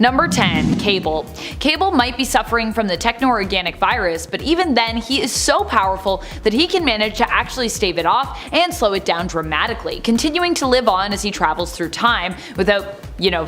Number 10. Cable. Cable might be suffering from the techno-organic virus, but even then he is so powerful that he can manage to actually stave it off and slow it down dramatically, continuing to live on as he travels through time without,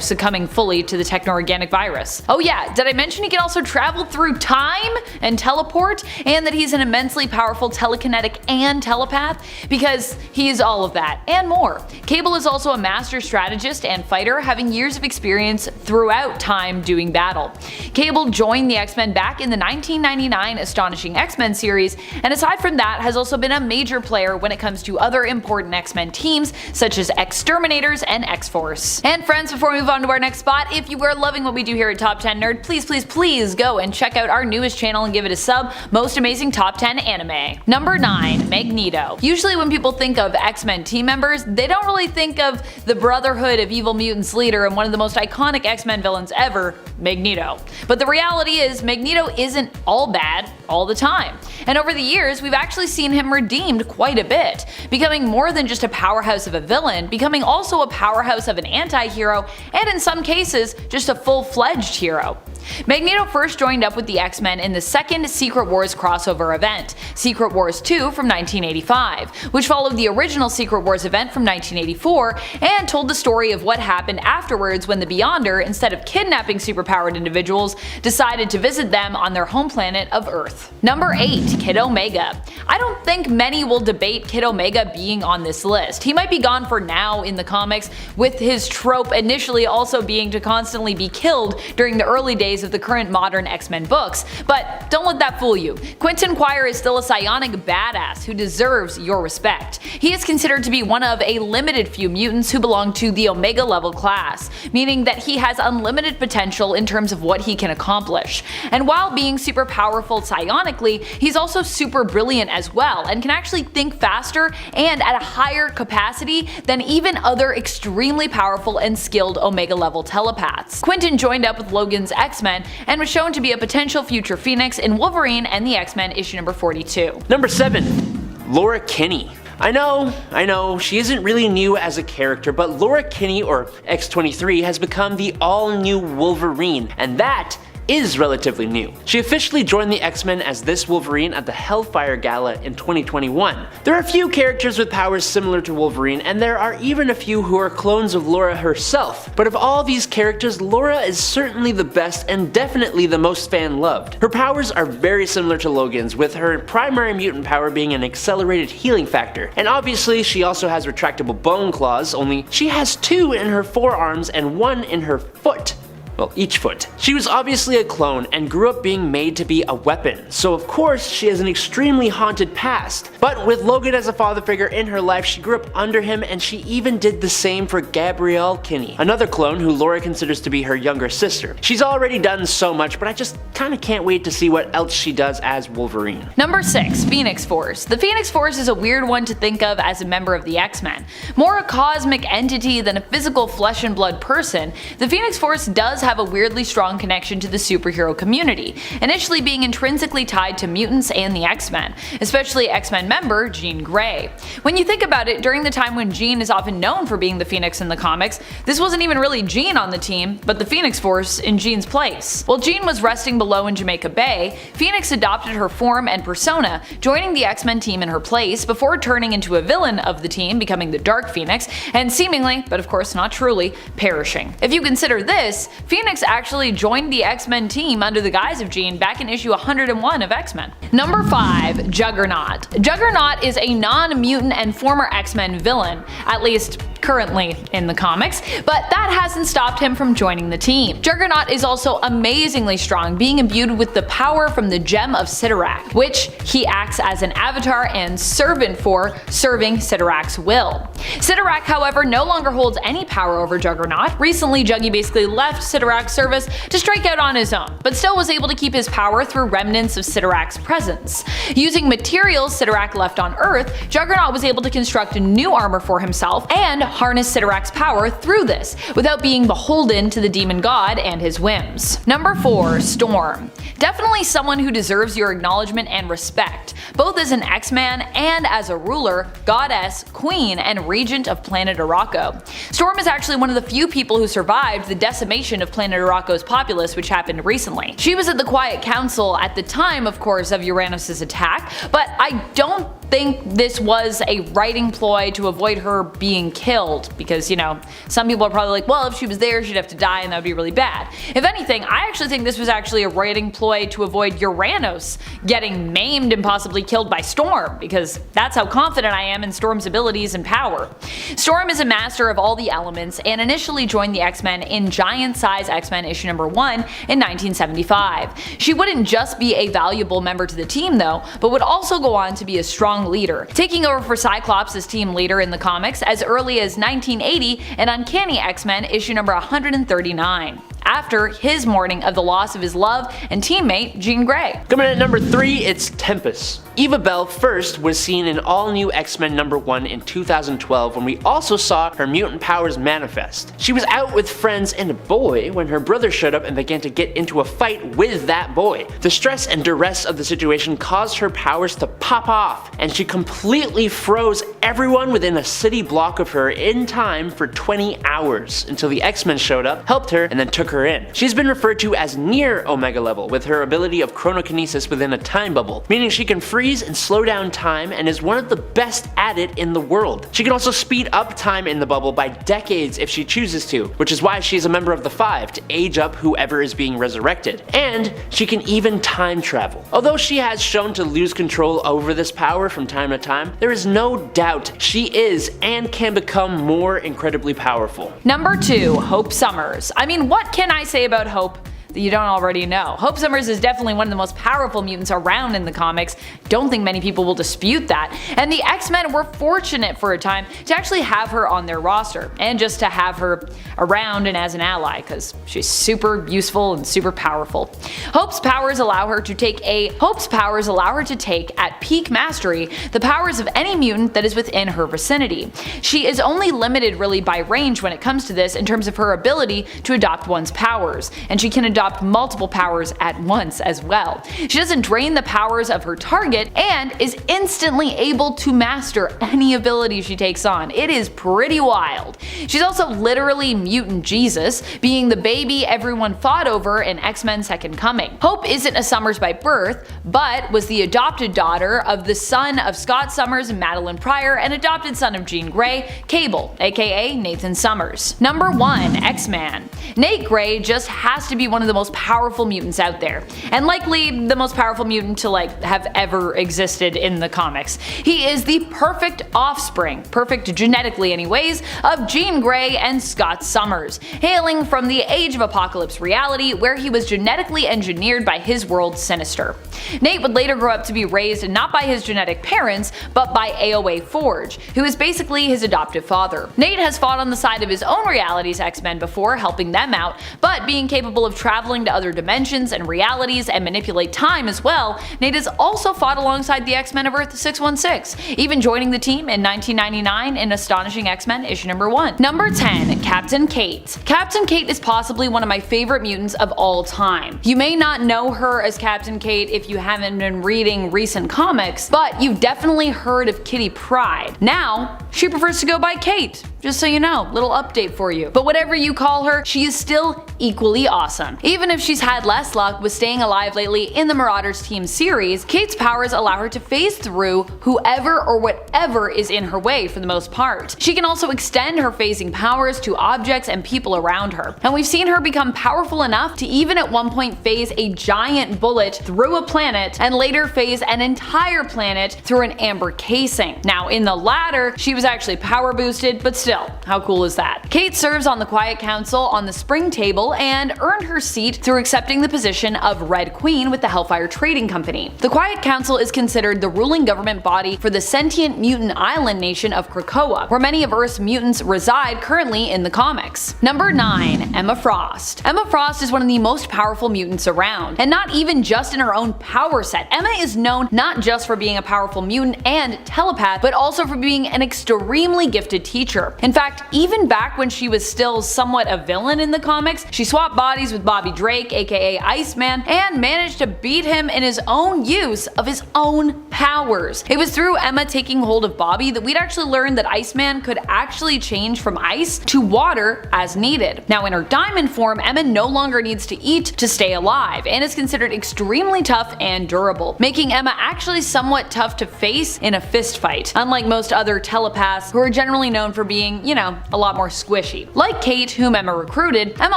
succumbing fully to the techno-organic virus. Oh yeah, did I mention he can also travel through time and teleport, and that he's an immensely powerful telekinetic and telepath? Because he is all of that and more. Cable is also a master strategist and fighter, having years of experience throughout time doing battle. Cable joined the X-Men back in the 1999 Astonishing X-Men series, and aside from that has also been a major player when it comes to other important X-Men teams such as Exterminators and X-Force. And friends, before we move on to our next spot, if you are loving what we do here at Top 10 Nerd, please go and check out our newest channel and give it a sub, Most Amazing Top 10 Anime. Number 9. Magneto. Usually when people think of X-Men team members, they don't really think of the Brotherhood of Evil Mutants leader and one of the most iconic X-Men villains ever, Magneto. But the reality is, Magneto isn't all bad all the time. And over the years, we've actually seen him redeemed quite a bit, becoming more than just a powerhouse of a villain, becoming also a powerhouse of an anti-hero, and in some cases, just a full-fledged hero. Magneto first joined up with the X-Men in the second Secret Wars crossover event, Secret Wars 2 from 1985, which followed the original Secret Wars event from 1984 and told the story of what happened afterwards when the Beyonder, instead of kidnapping superpowered individuals, decided to visit them on their home planet of Earth. Number 8. Kid Omega. I don't think many will debate Kid Omega being on this list. He might be gone for now in the comics, with his trope initially also being to constantly be killed during the early days of the current modern X-Men books, but don't let that fool you. Quentin Quire is still a psionic badass who deserves your respect. He is considered to be one of a limited few mutants who belong to the Omega level class, meaning that he has unlimited potential in terms of what he can accomplish. And while being super powerful psionically, he's also super brilliant as well, and can actually think faster and at a higher capacity than even other extremely powerful and skilled Omega level telepaths. Quentin joined up with Logan's X-Men and was shown to be a potential future Phoenix in Wolverine and the X-Men issue number 42. Number 7. Laura Kinney. I know, she isn't really new as a character, but Laura Kinney, or X-23, has become the all-new Wolverine, and that is relatively new. She officially joined the X-Men as this Wolverine at the Hellfire Gala in 2021. There are a few characters with powers similar to Wolverine, and there are even a few who are clones of Laura herself. But of all these characters, Laura is certainly the best and definitely the most fan-loved. Her powers are very similar to Logan's, with her primary mutant power being an accelerated healing factor. And obviously she also has retractable bone claws, only she has 2 in her forearms and 1 in her foot. Well, each foot. She was obviously a clone and grew up being made to be a weapon, so of course she has an extremely haunted past. But with Logan as a father figure in her life, she grew up under him, and she even did the same for Gabrielle Kinney, another clone who Laura considers to be her younger sister. She's already done so much, but I just kinda can't wait to see what else she does as Wolverine. Number 6. Phoenix Force. The Phoenix Force is a weird one to think of as a member of the X-Men. More a cosmic entity than a physical flesh and blood person, the Phoenix Force does have a weirdly strong connection to the superhero community, initially being intrinsically tied to mutants and the X-Men, especially X-Men member Jean Grey. When you think about it, during the time when Jean is often known for being the Phoenix in the comics, this wasn't even really Jean on the team, but the Phoenix Force in Jean's place. While Jean was resting below in Jamaica Bay, Phoenix adopted her form and persona, joining the X-Men team in her place before turning into a villain of the team, becoming the Dark Phoenix, and seemingly, but of course not truly, perishing. If you consider this, Phoenix actually joined the X-Men team under the guise of Jean back in issue 101 of X-Men. Number 5. Juggernaut. Juggernaut is a non-mutant and former X-Men villain, at least currently in the comics, but that hasn't stopped him from joining the team. Juggernaut is also amazingly strong, being imbued with the power from the Gem of Cyttorak, which he acts as an avatar and servant for, serving Cyttorak's will. Cyttorak, however, no longer holds any power over Juggernaut. Recently, Juggy basically left Cyttorak's service to strike out on his own, but still was able to keep his power through remnants of Cyttorak's presence. Using materials Cyttorak left on Earth, Juggernaut was able to construct a new armor for himself and harness Cyttorak's power through this, without being beholden to the demon god and his whims. Number 4. Storm. Definitely someone who deserves your acknowledgement and respect, both as an X-Man and as a ruler, goddess, queen, and regent of planet Arakko. Storm is actually one of the few people who survived the decimation of of Planet Arako's populace, which happened recently. She was at the Quiet Council at the time, of course, of Uranus' attack, but I don't think this was a writing ploy to avoid her being killed, because, you know, some people are probably like, well, if she was there, she'd have to die and that would be really bad. If anything, I actually think this was actually a writing ploy to avoid Uranus getting maimed and possibly killed by Storm, because that's how confident I am in Storm's abilities and power. Storm is a master of all the elements and initially joined the X-Men in Giant Size X-Men issue number 1 in 1975. She wouldn't just be a valuable member to the team though, but would also go on to be a strong leader, taking over for Cyclops as team leader in the comics as early as 1980 in Uncanny X-Men issue number 139. After his mourning of the loss of his love and teammate Jean Grey. Coming in at number 3, it's Tempus. Eva Bell first was seen in All New X-Men number 1 in 2012 when we also saw her mutant powers manifest. She was out with friends and a boy when her brother showed up and began to get into a fight with that boy. The stress and duress of the situation caused her powers to pop off, and she completely froze everyone within a city block of her in time for 20 hours until the X-Men showed up, helped her, and then took her in. She's been referred to as near Omega level with her ability of chronokinesis within a time bubble, meaning she can freeze and slow down time and is one of the best at it in the world. She can also speed up time in the bubble by decades if she chooses to, which is why she is a member of the Five to age up whoever is being resurrected. And she can even time travel. Although she has shown to lose control over this power from time to time, there is no doubt she is and can become more incredibly powerful. Number 2, Hope Summers. I mean, what can I say about Hope that you don't already know? Hope Summers is definitely one of the most powerful mutants around in the comics. Don't think many people will dispute that. And the X-Men were fortunate for a time to actually have her on their roster, and just to have her around and as an ally, because she's super useful and super powerful. Hope's powers allow her to take at peak mastery the powers of any mutant that is within her vicinity. She is only limited really by range when it comes to this in terms of her ability to adopt one's powers, and she can adopt multiple powers at once as well. She doesn't drain the powers of her target and is instantly able to master any ability she takes on. It is pretty wild. She's also literally mutant Jesus, being the baby everyone fought over in X-Men Second Coming. Hope isn't a Summers by birth, but was the adopted daughter of the son of Scott Summers and Madeline Pryor and adopted son of Jean Grey, Cable, aka Nathan Summers. Number 1, X-Man. Nate Grey just has to be one of the most powerful mutants out there, and likely the most powerful mutant to have ever existed in the comics. He is the perfect offspring, perfect genetically anyways, of Jean Grey and Scott Summers, hailing from the Age of Apocalypse reality where he was genetically engineered by his world Sinister. Nate would later grow up to be raised not by his genetic parents, but by AOA Forge, who is basically his adoptive father. Nate has fought on the side of his own reality's X-Men before, helping them out, but being capable of traveling to other dimensions and realities and manipulate time as well, Nate has also fought alongside the X-Men of Earth 616, even joining the team in 1999 in Astonishing X-Men issue number 1. Number 10, Captain Kate. Captain Kate is possibly one of my favorite mutants of all time. You may not know her as Captain Kate if you haven't been reading recent comics, but you've definitely heard of Kitty Pryde. Now, she prefers to go by Kate. Just so you know, little update for you. But whatever you call her, she is still equally awesome. Even if she's had less luck with staying alive lately in the Marauders team series, Kate's powers allow her to phase through whoever or whatever is in her way for the most part. She can also extend her phasing powers to objects and people around her. And we've seen her become powerful enough to even at one point phase a giant bullet through a planet and later phase an entire planet through an amber casing. Now in the latter, she was actually power boosted, but still, how cool is that? Kate serves on the Quiet Council on the Spring Table and earned her seat through accepting the position of Red Queen with the Hellfire Trading Company. The Quiet Council is considered the ruling government body for the sentient mutant island nation of Krakoa, where many of Earth's mutants reside currently in the comics. Number 9, Emma Frost. Emma Frost is one of the most powerful mutants around, and not even just in her own power set. Emma is known not just for being a powerful mutant and telepath, but also for being an extremely gifted teacher. In fact, even back when she was still somewhat a villain in the comics, she swapped bodies with Bobby Bobby Drake, aka Iceman, and managed to beat him in his own use of his own powers. It was through Emma taking hold of Bobby that we'd actually learned that Iceman could actually change from ice to water as needed. Now in her diamond form, Emma no longer needs to eat to stay alive, and is considered extremely tough and durable, making Emma actually somewhat tough to face in a fist fight, unlike most other telepaths who are generally known for being, you know, a lot more squishy. Like Kate, whom Emma recruited, Emma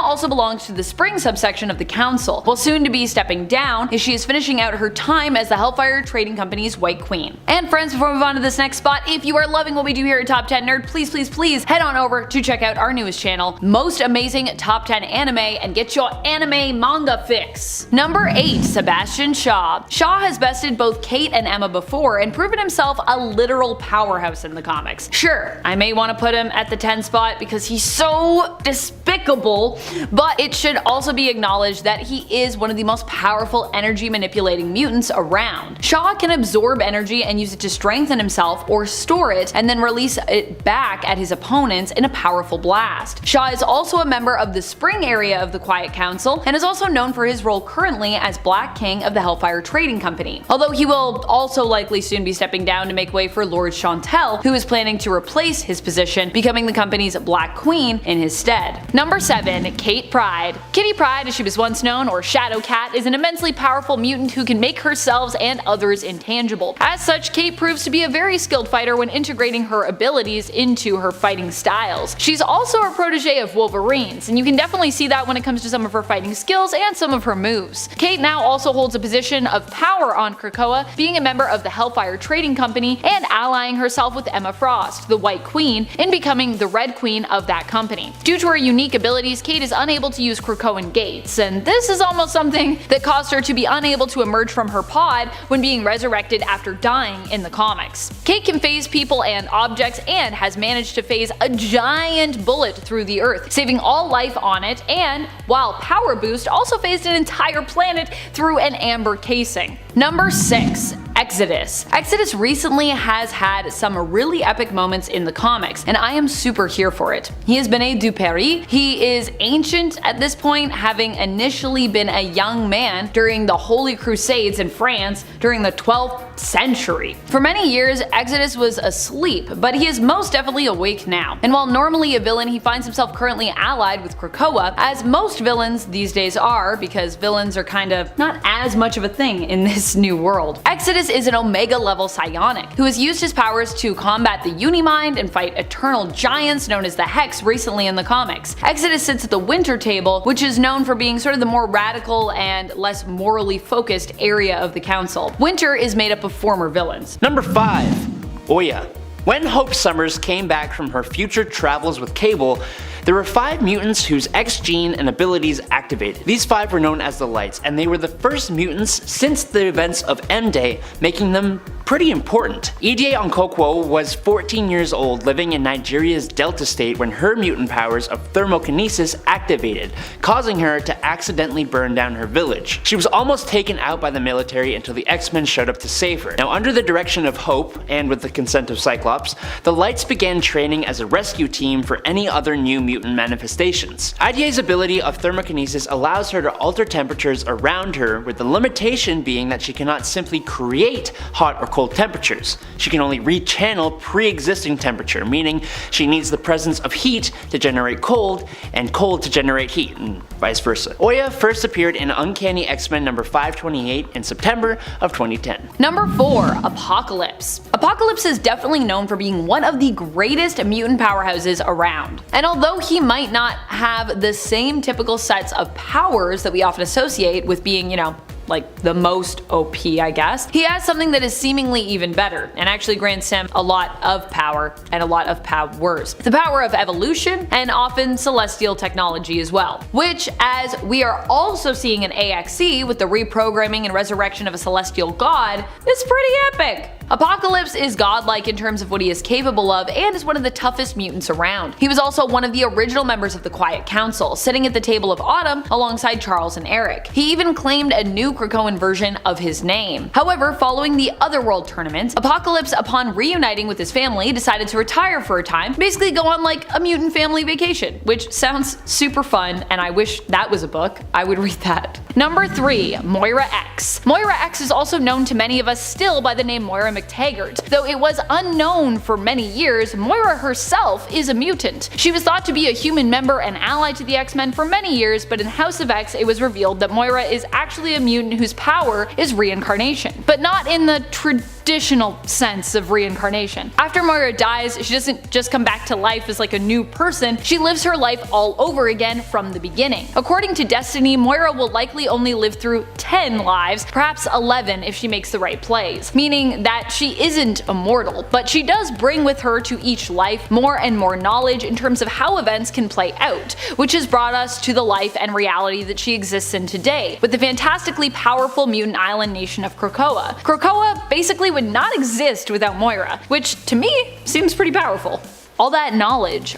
also belongs to the spring subsection of the Council, while soon to be stepping down as she is finishing out her time as the Hellfire Trading Company's White Queen. And friends, before we move on to this next spot, if you are loving what we do here at Top 10 Nerd, please head on over to check out our newest channel, Most Amazing Top 10 Anime, and get your anime manga fix. Number 8. Sebastian Shaw. Shaw has bested both Kate and Emma before and proven himself a literal powerhouse in the comics. Sure, I may want to put him at the 10 spot because he's so despicable, but it should also be acknowledged that he is one of the most powerful energy manipulating mutants around. Shaw can absorb energy and use it to strengthen himself or store it and then release it back at his opponents in a powerful blast. Shaw is also a member of the spring area of the Quiet Council and is also known for his role currently as Black King of the Hellfire Trading Company, although he will also likely soon be stepping down to make way for Lord Chantel, who is planning to replace his position, becoming the company's Black Queen in his stead. Number 7. Kate Pryde. Kitty Pryde, as she was once known, or Shadow Cat, is an immensely powerful mutant who can make herself and others intangible. As such, Kate proves to be a very skilled fighter when integrating her abilities into her fighting styles. She's also a protege of Wolverine's, and you can definitely see that when it comes to some of her fighting skills and some of her moves. Kate now also holds a position of power on Krakoa, being a member of the Hellfire Trading Company and allying herself with Emma Frost, the White Queen, in becoming the Red Queen of that company. Due to her unique abilities, Kate is unable to use Krakoan gates, and this is almost something that caused her to be unable to emerge from her pod when being resurrected after dying in the comics. Kate can phase people and objects and has managed to phase a giant bullet through the earth, saving all life on it, and while Power Boost also phased an entire planet through an amber casing. Number 6. Exodus. Exodus recently has had some really epic moments in the comics, and I am super here for it. He has been a Duperry. He is ancient at this point, having initially been a young man during the Holy Crusades in France during the 12th century. For many years, Exodus was asleep, but he is most definitely awake now. And while normally a villain, he finds himself currently allied with Krakoa, as most villains these days are, because villains are kind of not as much of a thing in this new world. Exodus is an Omega level psionic who has used his powers to combat the Unimind and fight eternal giants known as the Hex recently in the comics. Exodus sits at the Winter Table, which is known for being sort of the more radical and less morally focused area of the Council. Winter is made up of former villains. Number 5. Oya. When Hope Summers came back from her future travels with Cable, there were 5 mutants whose X gene and abilities activated. These 5 were known as the Lights, and they were the first mutants since the events of M-Day, making them pretty important. Ide Onkokwo was 14 years old, living in Nigeria's Delta State when her mutant powers of thermokinesis activated, causing her to accidentally burn down her village. She was almost taken out by the military until the X-Men showed up to save her. Now, under the direction of Hope, and with the consent of Cyclops, the Lights began training as a rescue team for any other new mutant manifestations. Idea's ability of thermokinesis allows her to alter temperatures around her, with the limitation being that she cannot simply create hot or cold temperatures. She can only rechannel pre-existing temperature, meaning she needs the presence of heat to generate cold and cold to generate heat, and vice versa. Oya first appeared in Uncanny X-Men number 528 in September of 2010. Number 4. Apocalypse. Apocalypse is definitely known for being one of the greatest mutant powerhouses around. And although he might not have the same typical sets of powers that we often associate with being, you know, like the most OP, I guess, he has something that is seemingly even better and actually grants him a lot of power and a lot of powers. The power of evolution and often celestial technology as well, which, as we are also seeing in AXE with the reprogramming and resurrection of a celestial god, is pretty epic. Apocalypse is godlike in terms of what he is capable of and is one of the toughest mutants around. He was also one of the original members of the Quiet Council, sitting at the Table of Autumn alongside Charles and Eric. He even claimed a new Krakoan version of his name. However, following the Otherworld tournament, Apocalypse, upon reuniting with his family, decided to retire for a time, basically go on like a mutant family vacation, which sounds super fun, and I wish that was a book. I would read that. Number 3. Moira X. Moira X is also known to many of us still by the name Moira McTaggart. Though it was unknown for many years, Moira herself is a mutant. She was thought to be a human member and ally to the X-Men for many years, but in House of X it was revealed that Moira is actually a mutant whose power is reincarnation. But not in the traditional sense of reincarnation. After Moira dies, she doesn't just come back to life as like a new person, she lives her life all over again from the beginning. According to Destiny, Moira will likely only live through 10 lives, perhaps 11 if she makes the right plays, meaning that she isn't immortal, but she does bring with her to each life more and more knowledge in terms of how events can play out, which has brought us to the life and reality that she exists in today, with the fantastically powerful mutant island nation of Krakoa. Krakoa basically would not exist without Moira, which to me seems pretty powerful. All that knowledge.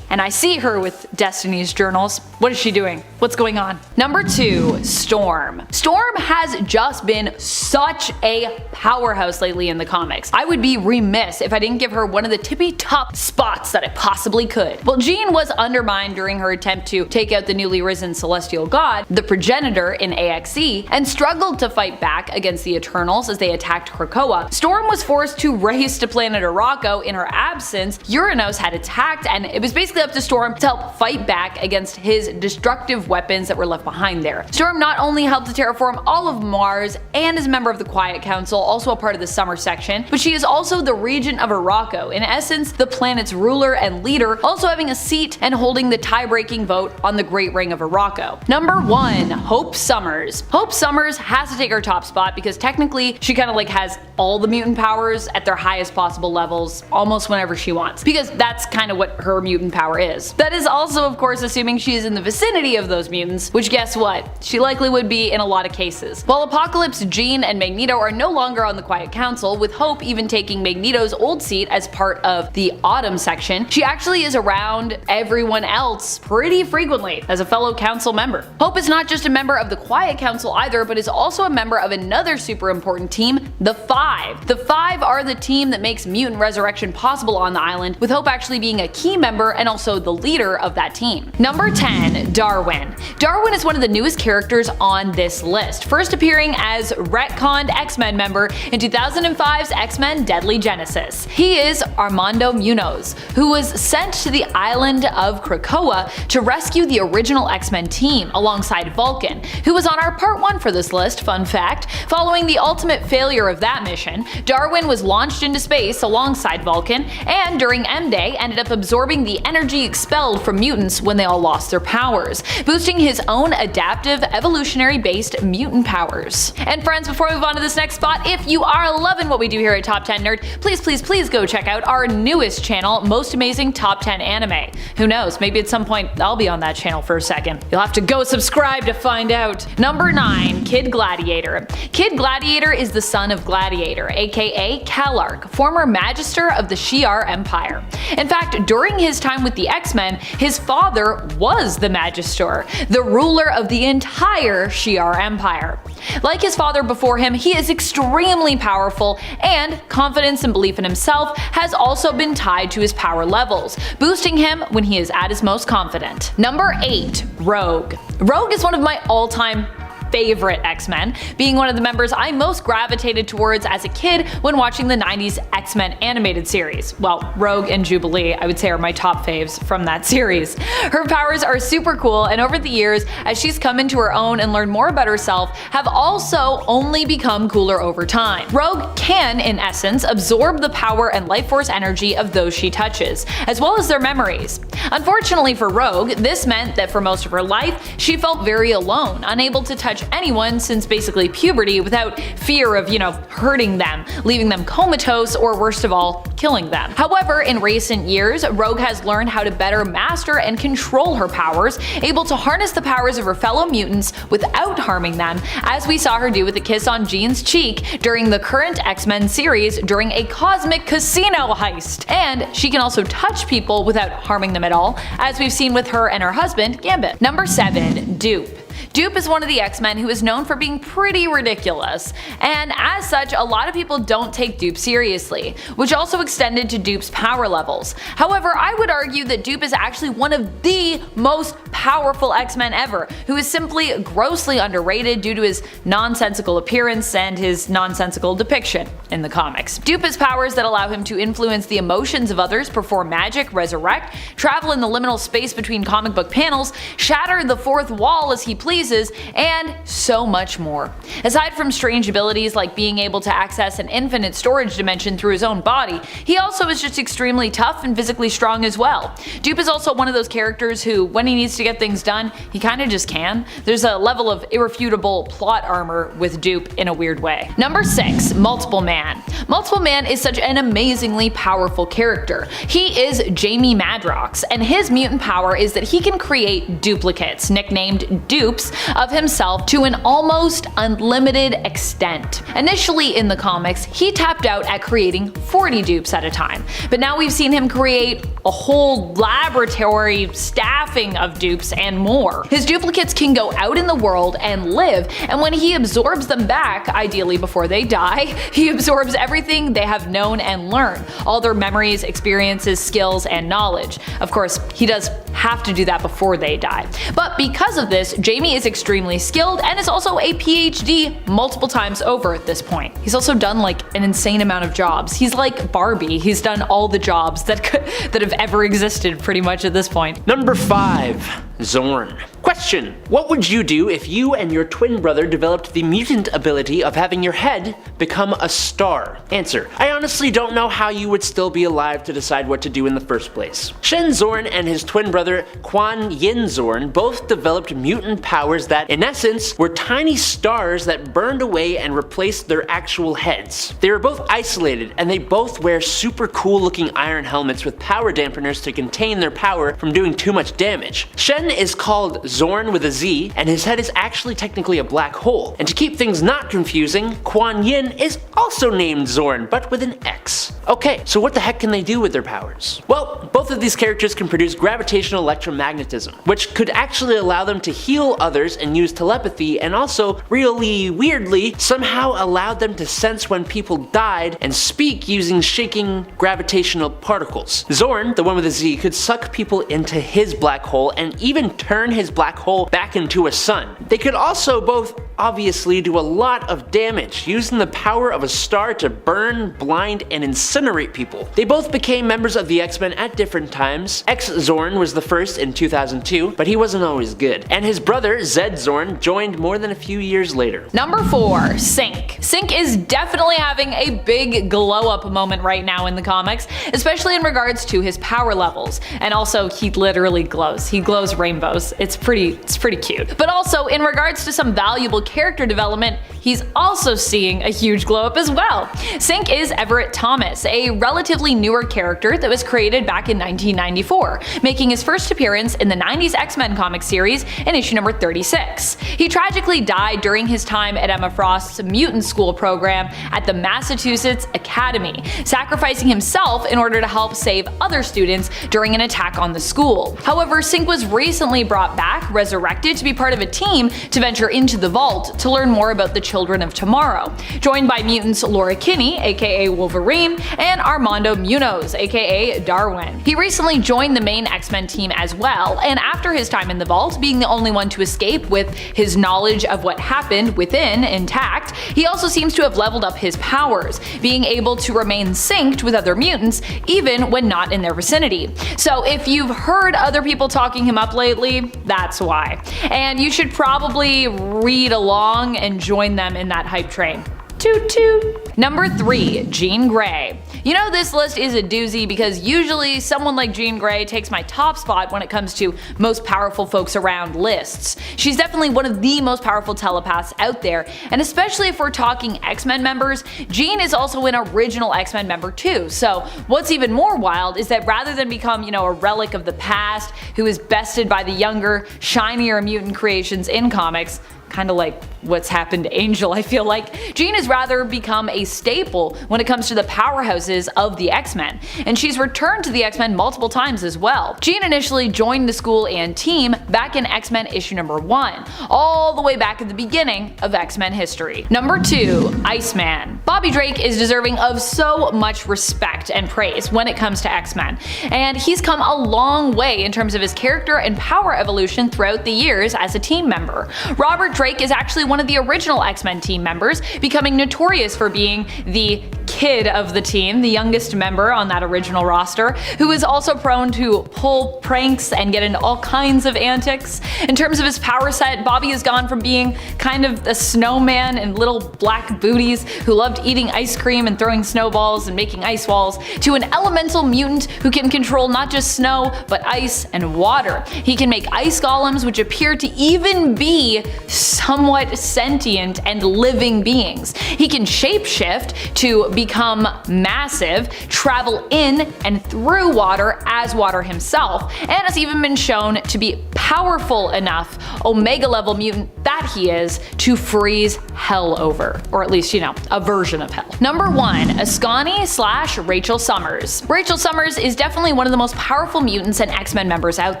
And I see her with Destiny's journals. What is she doing? What's going on? Number 2. Storm. Storm has just been such a powerhouse lately in the comics. I would be remiss if I didn't give her one of the tippy top spots that I possibly could. Well, Jean was undermined during her attempt to take out the newly risen celestial god, the progenitor in AXE, and struggled to fight back against the Eternals as they attacked Krakoa. Storm was forced to race to planet Arakko in her absence. Uranos had attacked, and it was basically up to Storm to help fight back against his destructive weapons that were left behind there. Storm not only helped to terraform all of Mars and is a member of the Quiet Council, also a part of the Summer section, but she is also the regent of Arakko, in essence the planet's ruler and leader, also having a seat and holding the tie-breaking vote on the Great Ring of Arakko. Number 1. Hope Summers. Hope Summers has to take her top spot because technically she kind of like has all the mutant powers at their highest possible levels almost whenever she wants, because that's kind of what her mutant power is. That is also of course assuming she is in the vicinity of those mutants, which guess what? She likely would be in a lot of cases. While Apocalypse, Jean, and Magneto are no longer on the Quiet Council, with Hope even taking Magneto's old seat as part of the Autumn section, she actually is around everyone else pretty frequently as a fellow council member. Hope is not just a member of the Quiet Council either, but is also a member of another super important team, the Five. The Five are the team that makes mutant resurrection possible on the island, with Hope actually being a key member and also the leader of that team. Number 10. Darwin. Darwin is one of the newest characters on this list, first appearing as retconned X-Men member in 2005's X-Men Deadly Genesis. He is Armando Munoz, who was sent to the island of Krakoa to rescue the original X-Men team alongside Vulcan, who was on our part 1 for this list, fun fact. Following the ultimate failure of that mission, Darwin was launched into space alongside Vulcan, and during M-Day ended up absorbing the energy expelled from mutants when they all lost their powers, boosting his own adaptive, evolutionary-based mutant powers. And friends, before we move on to this next spot, if you are loving what we do here at Top 10 Nerd, please go check out our newest channel, Most Amazing Top 10 Anime. Who knows, maybe at some point I'll be on that channel for a second. You'll have to go subscribe to find out. Number 9. Kid Gladiator. Kid Gladiator is the son of Gladiator, aka Kalark, former Magister of the Shi'ar Empire. In fact, during his time with the X-Men, his father was the Magister, the ruler of the entire Shi'ar Empire. Like his father before him, he is extremely powerful, and confidence and belief in himself has also been tied to his power levels, boosting him when he is at his most confident. Number 8. Rogue. Rogue is one of my all-time favorite X-Men, being one of the members I most gravitated towards as a kid when watching the 90s X-Men animated series. Well, Rogue and Jubilee I would say are my top faves from that series. Her powers are super cool, and over the years, as she's come into her own and learned more about herself, have also only become cooler over time. Rogue can, in essence, absorb the power and life force energy of those she touches, as well as their memories. Unfortunately for Rogue, this meant that for most of her life, she felt very alone, unable to touch anyone since basically puberty without fear of, hurting them, leaving them comatose, or worst of all, killing them. However, in recent years, Rogue has learned how to better master and control her powers, able to harness the powers of her fellow mutants without harming them, as we saw her do with a kiss on Jean's cheek during the current X-Men series during a cosmic casino heist. And she can also touch people without harming them at all, as we've seen with her and her husband, Gambit. Number 7. Dupe. Dupe is one of the X-Men who is known for being pretty ridiculous, and as such a lot of people don't take Dupe seriously, which also extended to Dupe's power levels. However, I would argue that Dupe is actually one of the most powerful X-Men ever, who is simply grossly underrated due to his nonsensical appearance and his nonsensical depiction in the comics. Dupe has powers that allow him to influence the emotions of others, perform magic, resurrect, travel in the liminal space between comic book panels, shatter the fourth wall as he pleases, and so much more. Aside from strange abilities like being able to access an infinite storage dimension through his own body, he also is just extremely tough and physically strong as well. Dupe is also one of those characters who, when he needs to get things done, he kinda just can. There's a level of irrefutable plot armor with Dupe in a weird way. Number 6. Multiple Man. Multiple Man is such an amazingly powerful character. He is Jamie Madrox, and his mutant power is that he can create duplicates, nicknamed dupes, of himself to an almost unlimited extent. Initially in the comics, he tapped out at creating 40 dupes at a time, but now we've seen him create a whole laboratory staffing of dupes and more. His duplicates can go out in the world and live, and when he absorbs them back, ideally before they die, he absorbs everything they have known and learned, all their memories, experiences, skills, and knowledge. Of course, he does have to do that before they die. But because of this, Jamie is extremely skilled and is also a PhD multiple times over at this point. He's also done like an insane amount of jobs. He's like Barbie. He's done all the jobs that have ever existed pretty much at this point. Number 5. Xorn. Question: what would you do if you and your twin brother developed the mutant ability of having your head become a star? Answer: I honestly don't know how you would still be alive to decide what to do in the first place. Shen Xorn and his twin brother Quan Yin Xorn both developed mutant powers that, in essence, were tiny stars that burned away and replaced their actual heads. They were both isolated, and they both wear super cool looking iron helmets with power dampeners to contain their power from doing too much damage. Shen is called Xorn with a Z, and his head is actually technically a black hole. And to keep things not confusing, Quan Yin is also named Xorn, but with an X. Okay, so what the heck can they do with their powers? Well, both of these characters can produce gravitational electromagnetism, which could actually allow them to heal others and use telepathy, and also, really weirdly, somehow allowed them to sense when people died and speak using shaking gravitational particles. Xorn, the one with a Z, could suck people into his black hole and even turn his black hole back into a sun. They could also both obviously do a lot of damage, using the power of a star to burn, blind, and incinerate people. They both became members of the X-Men at different times. X-Xorn was the first in 2002, but he wasn't always good. And his brother, Zed Xorn, joined more than a few years later. Number 4. Sync. Sync is definitely having a big glow up moment right now in the comics, especially in regards to his power levels. And also, he literally glows. He glows rainbows. It's pretty cute. But also, in regards to some valuable character development, he's also seeing a huge glow up as well. Sync is Everett Thomas, a relatively newer character that was created back in 1994, making his first appearance in the 90s X-Men comic series in issue number 36. He tragically died during his time at Emma Frost's mutant school program at the Massachusetts Academy, sacrificing himself in order to help save other students during an attack on the school. However, Sync was recently brought back, resurrected, to be part of a team to venture into the vault to learn more about the children of tomorrow, joined by mutants Laura Kinney, aka Wolverine, and Armando Munoz, aka Darwin. He recently joined the main X-Men team as well, and after his time in the vault, being the only one to escape with his knowledge of what happened within intact, he also seems to have leveled up his powers, being able to remain synced with other mutants even when not in their vicinity. So if you've heard other people talking him up lately, that's why. And you should probably read along and join them in that hype train. Toot toot. Number 3. Jean Grey. You know, this list is a doozy because usually someone like Jean Grey takes my top spot when it comes to most powerful folks around lists. She's definitely one of the most powerful telepaths out there, and especially if we're talking X-Men members, Jean is also an original X-Men member too. So what's even more wild is that rather than become, a relic of the past who is bested by the younger, shinier mutant creations in comics, Kinda like what's happened to Angel, I feel like. Jean has rather become a staple when it comes to the powerhouses of the X-Men, and she's returned to the X-Men multiple times as well. Jean initially joined the school and team back in X-Men issue number 1, all the way back at the beginning of X-Men history. Number 2, Iceman. Bobby Drake is deserving of so much respect and praise when it comes to X-Men, and he's come a long way in terms of his character and power evolution throughout the years as a team member. Robert Drake is actually one of the original X-Men team members, becoming notorious for being the kid of the team, the youngest member on that original roster, who is also prone to pull pranks and get into all kinds of antics. In terms of his power set, Bobby has gone from being kind of a snowman in little black booties who loved eating ice cream and throwing snowballs and making ice walls, to an elemental mutant who can control not just snow, but ice and water. He can make ice golems, which appear to even be somewhat sentient and living beings. He can shapeshift to become massive, travel in and through water as water himself, and has even been shown to be powerful enough, Omega level mutant that he is, to freeze hell over. Or at least, you know, a version of hell. Number 1, Ascani / Rachel Summers. Rachel Summers is definitely one of the most powerful mutants and X-Men members out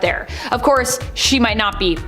there. Of course, she might not be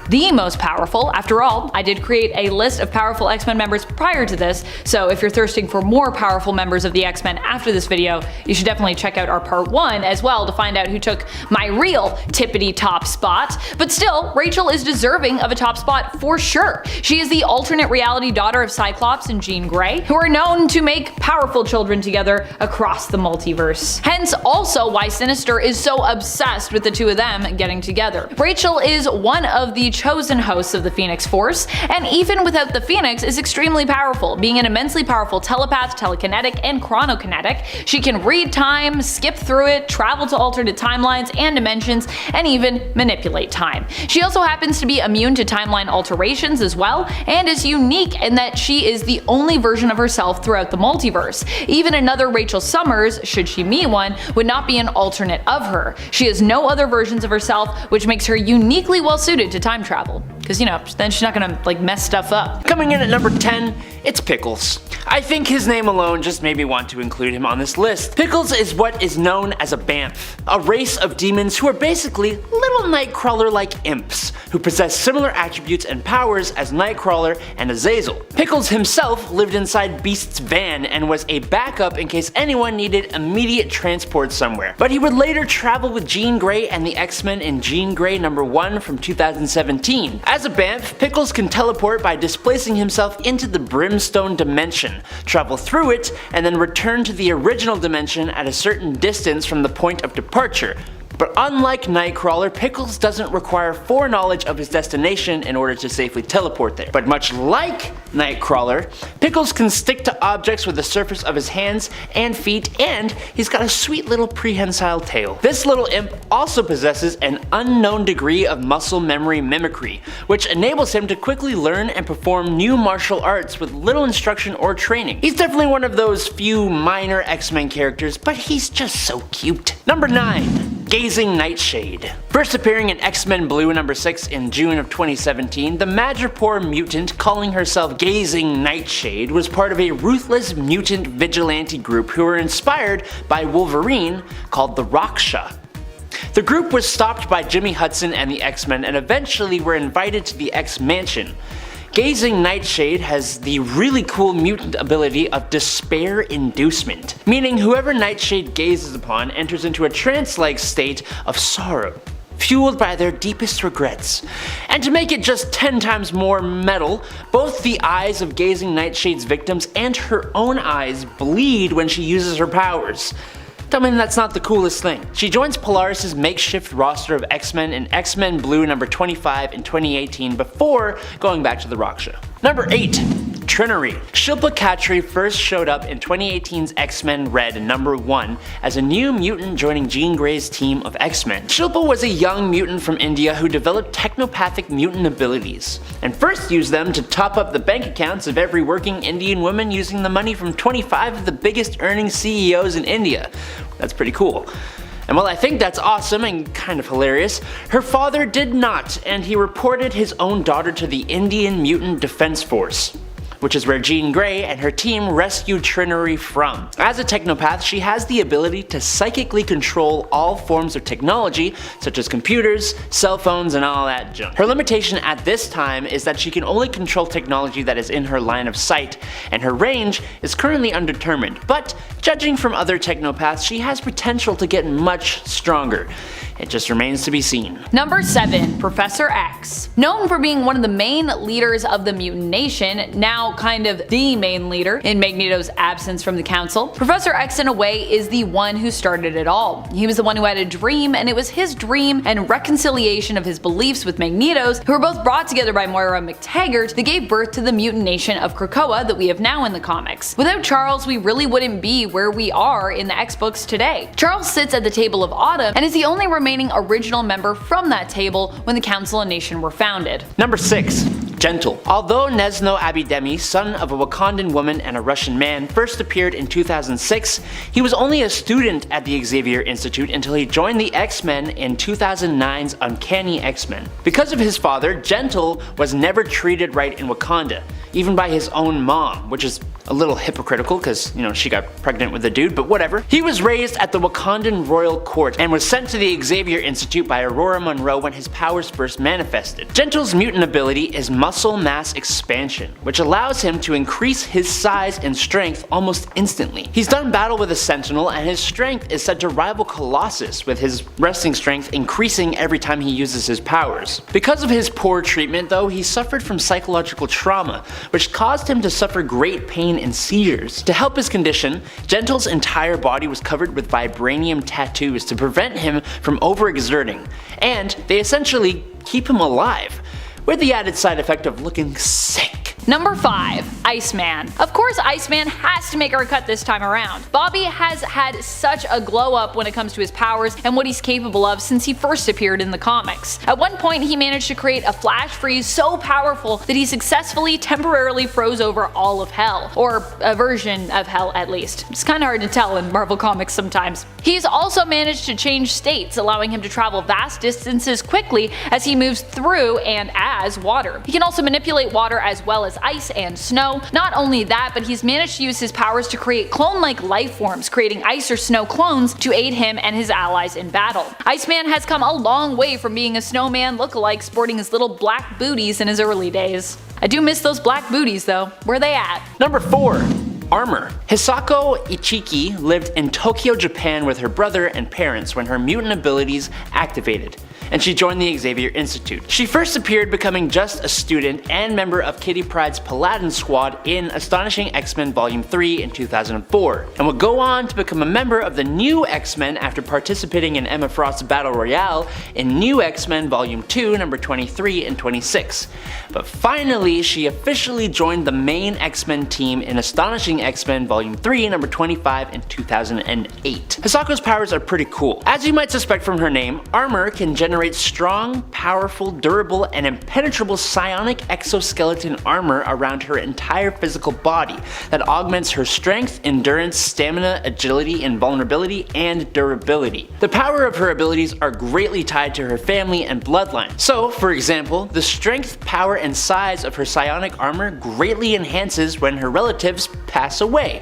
the most powerful. After all, I did create a list of powerful X-Men members prior to this, so if you're thirsting for more powerful members of the X-Men after this video, you should definitely check out our part 1 as well to find out who took my real tippity top spot. But still, Rachel is deserving of a top spot for sure. She is the alternate reality daughter of Cyclops and Jean Grey, who are known to make powerful children together across the multiverse. Hence also why Sinister is so obsessed with the two of them getting together. Rachel is one of the chosen hosts of the Phoenix Force, and even without the Phoenix is extremely powerful, being an immensely powerful telepath, telekinetic, and chronokinetic. She can read time, skip through it, travel to alternate timelines and dimensions, and even manipulate time. She also happens to be immune to timeline alterations as well, and is unique in that she is the only version of herself throughout the multiverse. Even another Rachel Summers, should she meet one, would not be an alternate of her. She has no other versions of herself, which makes her uniquely well suited to time travel. Because, you know, then she's not gonna like mess stuff up. Coming in at number 10, it's Pickles. I think his name alone just made me want to include him on this list. Pickles is what is known as a Bamf, a race of demons who are basically little Nightcrawler-like imps, who possess similar attributes and powers as Nightcrawler and Azazel. Pickles himself lived inside Beast's van and was a backup in case anyone needed immediate transport somewhere. But he would later travel with Jean Grey and the X-Men in Jean Grey number 1 from 2017. As a Bamf, Pickles can teleport by displacing himself into the Brimstone dimension, travel through it, and then return to the original dimension at a certain distance from the point of departure. But unlike Nightcrawler, Pickles doesn't require foreknowledge of his destination in order to safely teleport there. But much like Nightcrawler, Pickles can stick to objects with the surface of his hands and feet, and he's got a sweet little prehensile tail. This little imp also possesses an unknown degree of muscle memory mimicry, which enables him to quickly learn and perform new martial arts with little instruction or training. He's definitely one of those few minor X-Men characters, but he's just so cute. Number 9. Gazing Nightshade. First appearing in X-Men Blue number 6 in June of 2017, the Madripoor mutant calling herself Gazing Nightshade was part of a ruthless mutant vigilante group who were inspired by Wolverine called the Raksha. The group was stopped by Jimmy Hudson and the X-Men and eventually were invited to the X-Mansion. Gazing Nightshade has the really cool mutant ability of despair inducement, meaning whoever Nightshade gazes upon enters into a trance-like state of sorrow, fueled by their deepest regrets. And to make it just 10 times more metal, both the eyes of Gazing Nightshade's victims and her own eyes bleed when she uses her powers. I mean, that's not the coolest thing. She joins Polaris' makeshift roster of X-Men in X-Men Blue number 25 in 2018 before going back to the Raksha. Number 8. Trinary. Shilpa Khatri first showed up in 2018's X-Men Red number 1 as a new mutant joining Jean Grey's team of X-Men. Shilpa was a young mutant from India who developed technopathic mutant abilities, and first used them to top up the bank accounts of every working Indian woman using the money from 25 of the biggest earning CEOs in India. That's pretty cool. And while I think that's awesome and kind of hilarious, her father did not, and he reported his own daughter to the Indian Mutant Defense Force, which is where Jean Grey and her team rescued Trinary from. As a technopath, she has the ability to psychically control all forms of technology, such as computers, cell phones, and all that junk. Her limitation at this time is that she can only control technology that is in her line of sight, and her range is currently undetermined, but judging from other technopaths, she has potential to get much stronger. It just remains to be seen. Number 7. Professor X. Known for being one of the main leaders of the Mutant Nation, now kind of the main leader in Magneto's absence from the council, Professor X in a way is the one who started it all. He was the one who had a dream, and it was his dream and reconciliation of his beliefs with Magneto's, who were both brought together by Moira McTaggart, that gave birth to the Mutant Nation of Krakoa that we have now in the comics. Without Charles, we really wouldn't be where we are in the X books today. Charles sits at the table of Autumn and is the only remaining original member from that table when the Council and Nation were founded. Number 6. Gentle. Although Nezno Abidemi, son of a Wakandan woman and a Russian man, first appeared in 2006, he was only a student at the Xavier Institute until he joined the X-Men in 2009's Uncanny X-Men. Because of his father, Gentle was never treated right in Wakanda, even by his own mom, which is a little hypocritical because, she got pregnant with the dude, but whatever. He was raised at the Wakandan royal court and was sent to the Xavier Institute by Aurora Monroe when his powers first manifested. Gentle's mutant ability is muscle mass expansion, which allows him to increase his size and strength almost instantly. He's done battle with a Sentinel, and his strength is said to rival Colossus, with his resting strength increasing every time he uses his powers. Because of his poor treatment though, he suffered from psychological trauma, which caused him to suffer great pain and seizures. To help his condition, Gentle's entire body was covered with vibranium tattoos to prevent him from overexerting, and they essentially keep him alive, with the added side effect of looking sick. Number 5. Iceman. Of course, Iceman has to make our cut this time around. Bobby has had such a glow up when it comes to his powers and what he's capable of since he first appeared in the comics. At one point, he managed to create a flash freeze so powerful that he successfully temporarily froze over all of Hell, or a version of Hell at least. It's kinda hard to tell in Marvel Comics sometimes. He's also managed to change states, allowing him to travel vast distances quickly as he moves through and as water. He can also manipulate water as well as ice and snow. Not only that, but he's managed to use his powers to create clone-like life forms, creating ice or snow clones to aid him and his allies in battle. Iceman has come a long way from being a snowman lookalike sporting his little black booties in his early days. I do miss those black booties though. Where they at? Number 4. Armor. Hisako Ichiki lived in Tokyo, Japan with her brother and parents when her mutant abilities activated, and she joined the Xavier Institute. She first appeared becoming just a student and member of Kitty Pryde's Paladin Squad in Astonishing X-Men Volume 3 in 2004, and would go on to become a member of the New X-Men after participating in Emma Frost's Battle Royale in New X-Men Volume 2 number 23 and 26. But finally, she officially joined the main X-Men team in Astonishing X-Men Volume 3 number 25 in 2008. Hisako's powers are pretty cool. As you might suspect from her name, Armor can generate strong, powerful, durable, and impenetrable psionic exoskeleton armor around her entire physical body that augments her strength, endurance, stamina, agility, invulnerability, and durability. The power of her abilities are greatly tied to her family and bloodline. So, for example, the strength, power, and size of her psionic armor greatly enhances when her relatives pass away.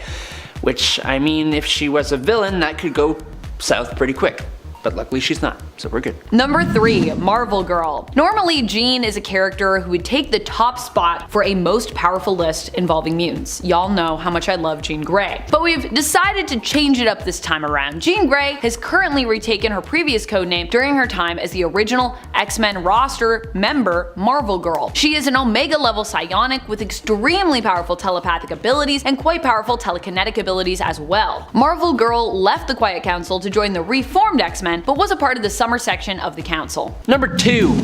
Which, I mean, if she was a villain, that could go south pretty quick. But luckily she's not, so we're good. Number 3. Marvel Girl. Normally, Jean is a character who would take the top spot for a most powerful list involving mutants. Y'all know how much I love Jean Grey. But we've decided to change it up this time around. Jean Grey has currently retaken her previous codename during her time as the original X-Men roster member, Marvel Girl. She is an Omega level psionic with extremely powerful telepathic abilities and quite powerful telekinetic abilities as well. Marvel Girl left the Quiet Council to join the reformed X-Men, but was a part of the summer section of the council. Number 2.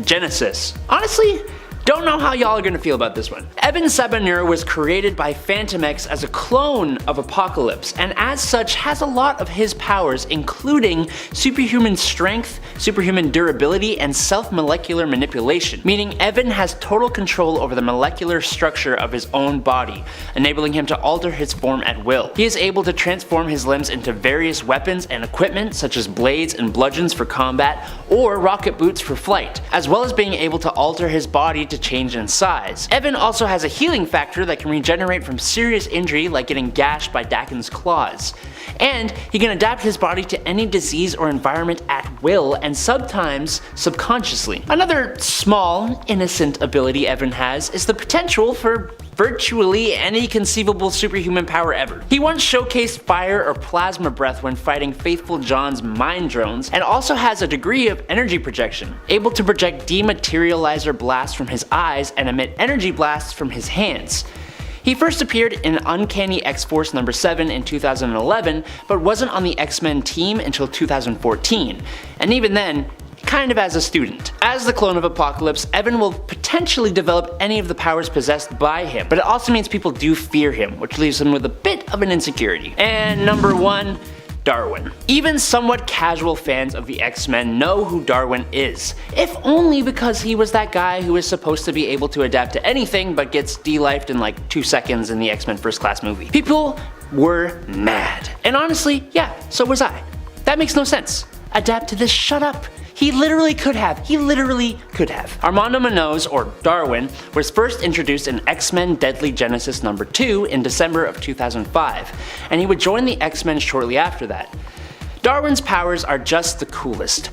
Genesis. Honestly, Don't know how y'all are gonna feel about this one. Evan Sabanur was created by Phantom X as a clone of Apocalypse, and as such has a lot of his powers, including superhuman strength, superhuman durability, and self-molecular manipulation, meaning Evan has total control over the molecular structure of his own body, enabling him to alter his form at will. He is able to transform his limbs into various weapons and equipment such as blades and bludgeons for combat, or rocket boots for flight, as well as being able to alter his body to change in size. Evan also has a healing factor that can regenerate from serious injury like getting gashed by Daken's claws. And he can adapt his body to any disease or environment at will, and sometimes subconsciously. Another small, innocent ability Evan has is the potential for virtually any conceivable superhuman power ever. He once showcased fire or plasma breath when fighting Faithful John's mind drones, and also has a degree of energy projection, able to project dematerializer blasts from his eyes and emit energy blasts from his hands. He first appeared in Uncanny X-Force number 7 in 2011, but wasn't on the X-Men team until 2014, and even then, kind of as a student. As the clone of Apocalypse, Evan will potentially develop any of the powers possessed by him, but it also means people do fear him, which leaves him with a bit of an insecurity. And number 1, Darwin. Even somewhat casual fans of the X-Men know who Darwin is, if only because he was that guy who is supposed to be able to adapt to anything but gets de-lifed in like 2 seconds in the X-Men First Class movie. People were mad. And honestly, yeah, so was I. That makes no sense. Adapt to this, shut up. He literally could have. Armando Munoz, or Darwin, was first introduced in X-Men Deadly Genesis number 2 in December of 2005, and he would join the X-Men shortly after that. Darwin's powers are just the coolest.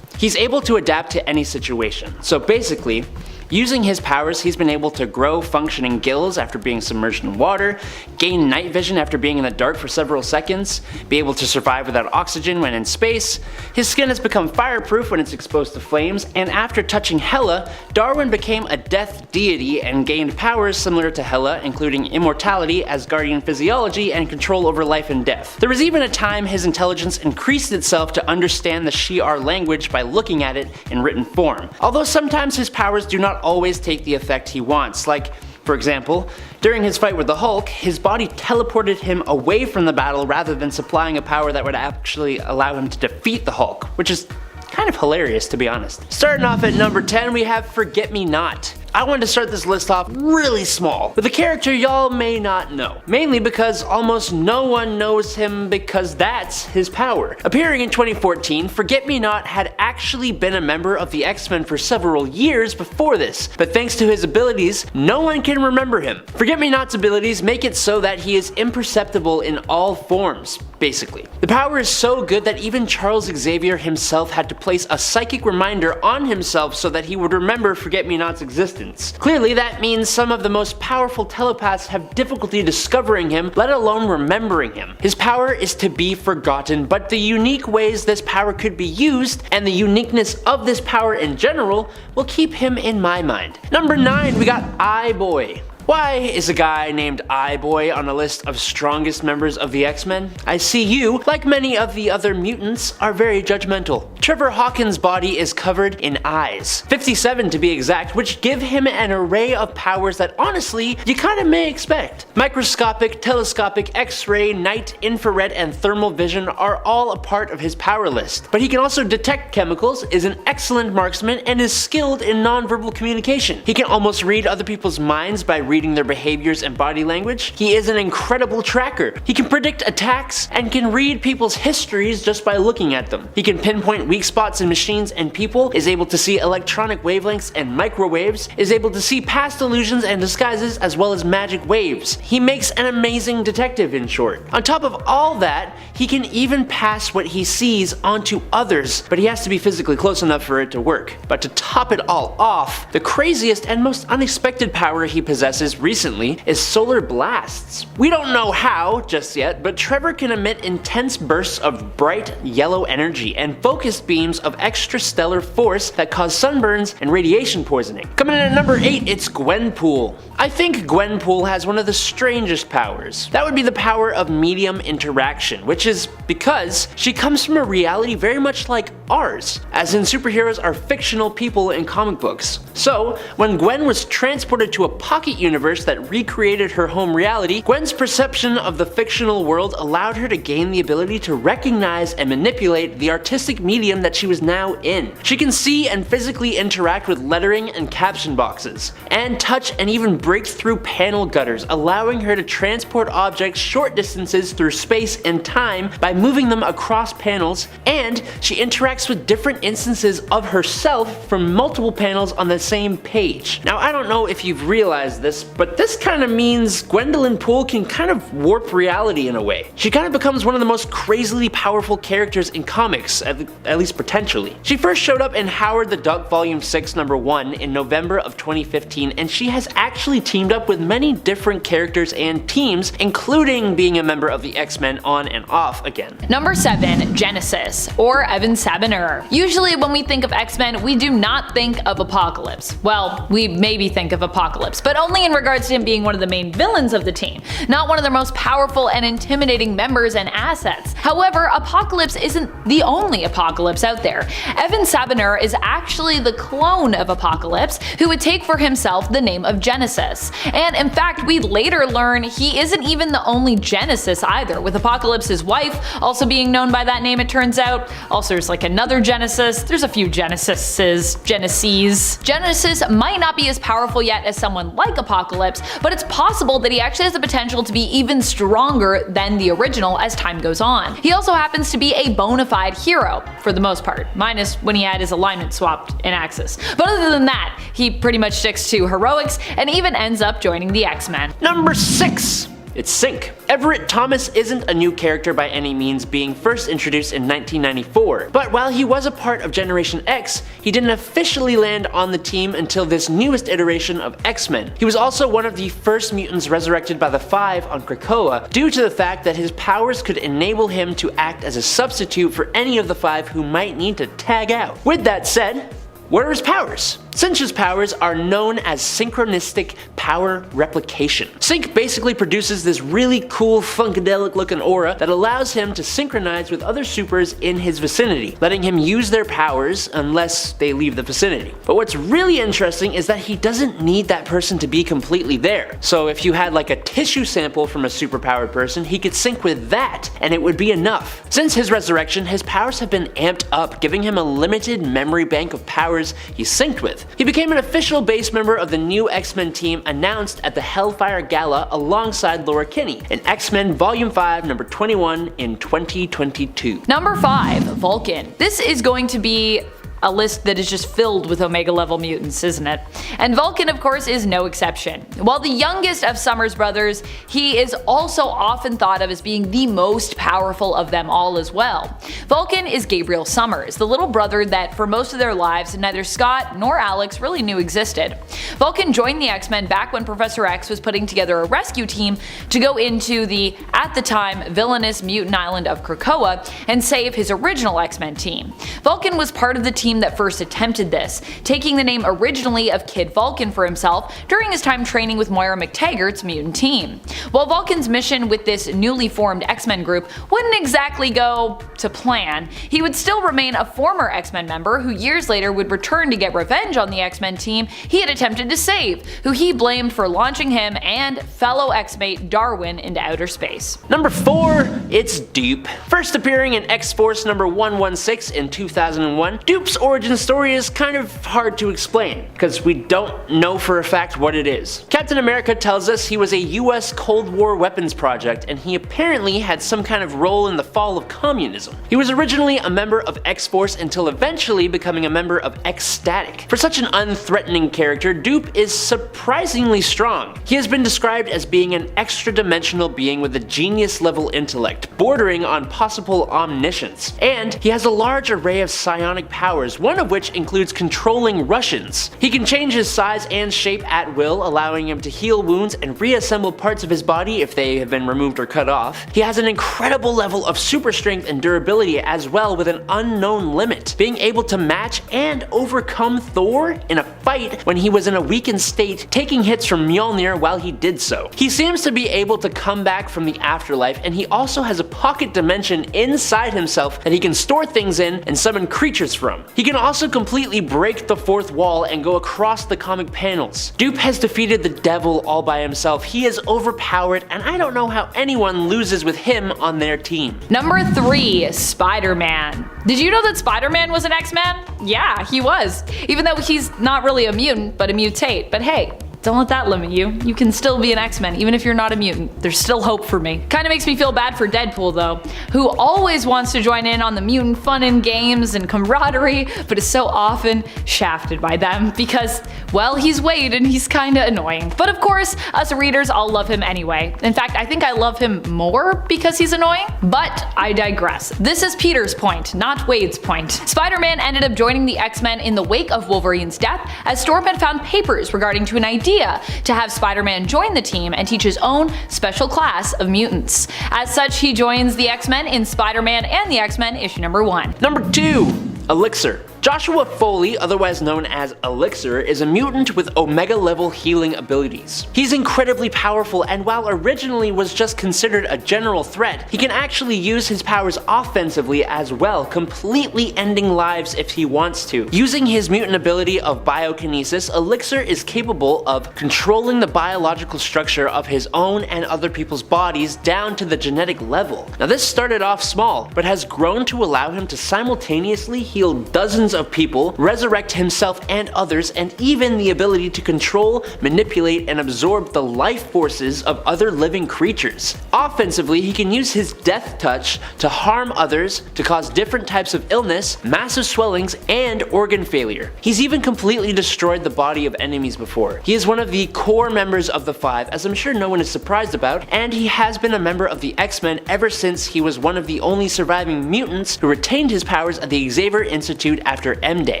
He's able to adapt to any situation, so basically, using his powers, he's been able to grow functioning gills after being submerged in water, gain night vision after being in the dark for several seconds, be able to survive without oxygen when in space, his skin has become fireproof when it's exposed to flames, and after touching Hela, Darwin became a death deity and gained powers similar to Hela, including immortality, Asgardian physiology, and control over life and death. There was even a time his intelligence increased itself to understand the Shi'ar language by looking at it in written form. Although sometimes his powers do not always take the effect he wants, like, for example, during his fight with the Hulk, his body teleported him away from the battle rather than supplying a power that would actually allow him to defeat the Hulk, which is kind of hilarious to be honest. Starting off at number 10, we have Forget-Me-Not. I wanted to start this list off really small, with a character y'all may not know. Mainly because almost no one knows him because that's his power. Appearing in 2014, Forget-Me-Not had actually been a member of the X-Men for several years before this, but thanks to his abilities, no one can remember him. Forget-Me-Not's abilities make it so that he is imperceptible in all forms, basically. The power is so good that even Charles Xavier himself had to place a psychic reminder on himself so that he would remember Forget-Me-Not's existence. Clearly that means some of the most powerful telepaths have difficulty discovering him, let alone remembering him. His power is to be forgotten, but the unique ways this power could be used, and the uniqueness of this power in general, will keep him in my mind. Number 9, we got iBoy. Why is a guy named iBoy on a list of strongest members of the X-Men? I see you, like many of the other mutants, are very judgmental. Trevor Hawkins' body is covered in eyes, 57 to be exact, which give him an array of powers that honestly, you kinda may expect. Microscopic, telescopic, X-ray, night, infrared, and thermal vision are all a part of his power list. But he can also detect chemicals, is an excellent marksman, and is skilled in nonverbal communication. He can almost read other people's minds by reading their behaviors and body language. He is an incredible tracker. He can predict attacks and can read people's histories just by looking at them. He can pinpoint weak spots in machines and people, is able to see electronic wavelengths and microwaves, is able to see past illusions and disguises as well as magic waves. He makes an amazing detective, in short. On top of all that, he can even pass what he sees onto others, but he has to be physically close enough for it to work. But to top it all off, the craziest and most unexpected power he possesses possesses recently is solar blasts. We don't know how just yet, but Trevor can emit intense bursts of bright yellow energy and focused beams of extrastellar force that cause sunburns and radiation poisoning. Coming in at number 8, it's Gwenpool. I think Gwenpool has one of the strangest powers. That would be the power of medium interaction, which is because she comes from a reality very much like ours, as in superheroes are fictional people in comic books. So, when Gwen was transported to a pocket universe that recreated her home reality, Gwen's perception of the fictional world allowed her to gain the ability to recognize and manipulate the artistic medium that she was now in. She can see and physically interact with lettering and caption boxes, and touch and even break through panel gutters, allowing her to transport objects short distances through space and time by moving them across panels, and she interacts with different instances of herself from multiple panels on the same page. Now, I don't know if you've realized this, but this kind of means Gwendolyn Poole can kind of warp reality in a way. She kind of becomes one of the most crazily powerful characters in comics, at least potentially. She first showed up in Howard the Duck Volume 6 number 1 in November of 2015, and she has actually teamed up with many different characters and teams, including being a member of the X-Men on and off again. Number 7, Genesis, or Evan Sabanur. Usually when we think of X-Men, we do not think of Apocalypse. Well, we maybe think of Apocalypse, but only in regards to him being one of the main villains of the team, not one of their most powerful and intimidating members and assets. However, Apocalypse isn't the only Apocalypse out there. Evan Sabanur is actually the clone of Apocalypse, who would take for himself the name of Genesis. And in fact, we later learn he isn't even the only Genesis either, with Apocalypse's wife also being known by that name, it turns out. Also, there's like another Genesis. There's a few Genesis. Genesis might not be as powerful yet as someone like Apocalypse, but it's possible that he actually has the potential to be even stronger than the original as time goes on. He also happens to be a bona fide hero, for the most part, minus when he had his alignment swapped in Axis. But other than that, he pretty much sticks to heroics and even ends up joining the X-Men. Number 6. It's Sync. Everett Thomas isn't a new character by any means, being first introduced in 1994, but while he was a part of Generation X, he didn't officially land on the team until this newest iteration of X-Men. He was also one of the first mutants resurrected by the Five on Krakoa, due to the fact that his powers could enable him to act as a substitute for any of the Five who might need to tag out. With that said, what are his powers? Synch's powers are known as synchronistic power replication. Synch basically produces this really cool funkadelic looking aura that allows him to synchronize with other supers in his vicinity, letting him use their powers unless they leave the vicinity. But what's really interesting is that he doesn't need that person to be completely there. So if you had like a tissue sample from a superpowered person, he could sync with that and it would be enough. Since his resurrection, his powers have been amped up, giving him a limited memory bank of powers he's synced with. He became an official base member of the new X-Men team announced at the Hellfire Gala alongside Laura Kinney in X-Men Volume 5 number 21 in 2022. Number 5, Vulcan. This is going to be a list that is just filled with Omega level mutants, isn't it? And Vulcan, of course, is no exception. While the youngest of Summers brothers, he is also often thought of as being the most powerful of them all as well. Vulcan is Gabriel Summers, the little brother that for most of their lives neither Scott nor Alex really knew existed. Vulcan joined the X-Men back when Professor X was putting together a rescue team to go into the, at the time, villainous mutant island of Krakoa and save his original X-Men team. Vulcan was part of the team that first attempted this, taking the name originally of Kid Vulcan for himself during his time training with Moira McTaggart's mutant team. While Vulcan's mission with this newly formed X-Men group wouldn't exactly go to plan, he would still remain a former X-Men member who years later would return to get revenge on the X-Men team he had attempted to save, who he blamed for launching him and fellow X-mate Darwin into outer space. Number 4, it's Dupe. First appearing in X-Force number 116 in 2001, Dupe's origin story is kind of hard to explain, because we don't know for a fact what it is. Captain America tells us he was a US Cold War weapons project, and he apparently had some kind of role in the fall of communism. He was originally a member of X-Force until eventually becoming a member of X-Static. For such an unthreatening character, Dupe is surprisingly strong. He has been described as being an extra-dimensional being with a genius-level intellect, bordering on possible omniscience, and he has a large array of psionic powers powers, one of which includes controlling Russians. He can change his size and shape at will, allowing him to heal wounds and reassemble parts of his body if they have been removed or cut off. He has an incredible level of super strength and durability as well, with an unknown limit, being able to match and overcome Thor in a fight when he was in a weakened state, taking hits from Mjolnir while he did so. He seems to be able to come back from the afterlife, and he also has a pocket dimension inside himself that he can store things in and summon creatures from. He can also completely break the fourth wall and go across the comic panels. Dupe has defeated the devil all by himself. He is overpowered, and I don't know how anyone loses with him on their team. Number 3, Spider-Man. Did you know that Spider-Man was an X-Men? Yeah, he was. Even though he's not really a mutant, but a mutate. But hey, don't let that limit you. You can still be an X-Men, even if you're not a mutant. There's still hope for me. Kinda makes me feel bad for Deadpool though, who always wants to join in on the mutant fun and games and camaraderie, but is so often shafted by them because, well, he's Wade and he's kinda annoying. But of course, us readers all love him anyway. In fact, I think I love him more because he's annoying, but I digress. This is Peter's point, not Wade's point. Spider-Man ended up joining the X-Men in the wake of Wolverine's death, as Storm had found papers regarding to an idea to have Spider-Man join the team and teach his own special class of mutants. As such, he joins the X-Men in Spider-Man and the X-Men issue number 1. Number 2, Elixir. Joshua Foley, otherwise known as Elixir, is a mutant with Omega level healing abilities. He's incredibly powerful, and while originally was just considered a general threat, he can actually use his powers offensively as well, completely ending lives if he wants to. Using his mutant ability of biokinesis, Elixir is capable of controlling the biological structure of his own and other people's bodies down to the genetic level. Now this started off small, but has grown to allow him to simultaneously heal dozens of people, resurrect himself and others, and even the ability to control, manipulate, and absorb the life forces of other living creatures. Offensively, he can use his death touch to harm others, to cause different types of illness, massive swellings, and organ failure. He's even completely destroyed the body of enemies before. He is one of the core members of the Five, as I'm sure no one is surprised about, and he has been a member of the X-Men ever since he was one of the only surviving mutants who retained his powers at the Xavier Institute after M-Day,